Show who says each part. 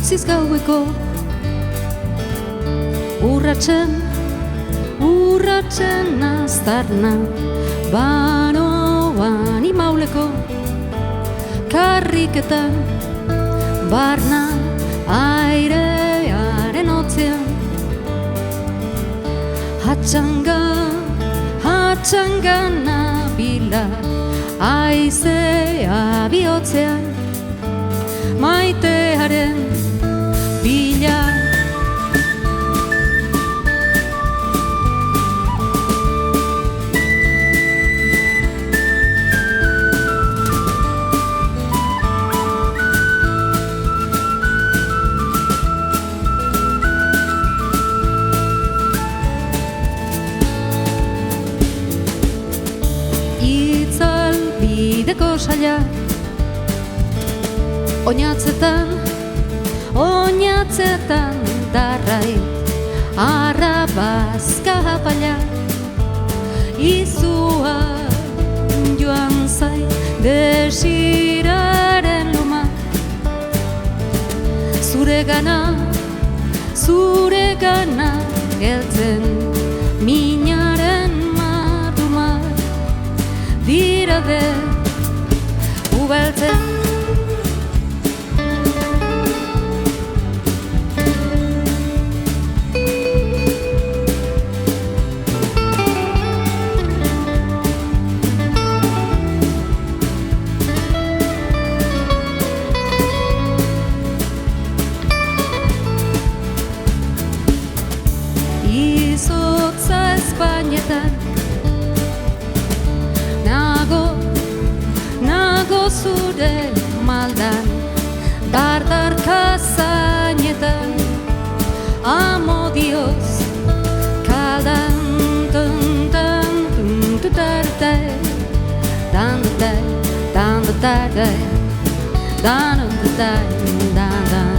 Speaker 1: utziz gaueko urratzen aztarna banoan imauleko karriketan barna airearen hotzean hatxanga nabila aizea bihotzean maitearen bila. Itzalbideko saia oinatzetan darrai arrabazka hapala izua joan zai desiraren luma zuregana geltzen minaren maduma dirade ubeltzen. Izotza Espainetan nago zure maldan dardarka zainetan amodioz kaldan dan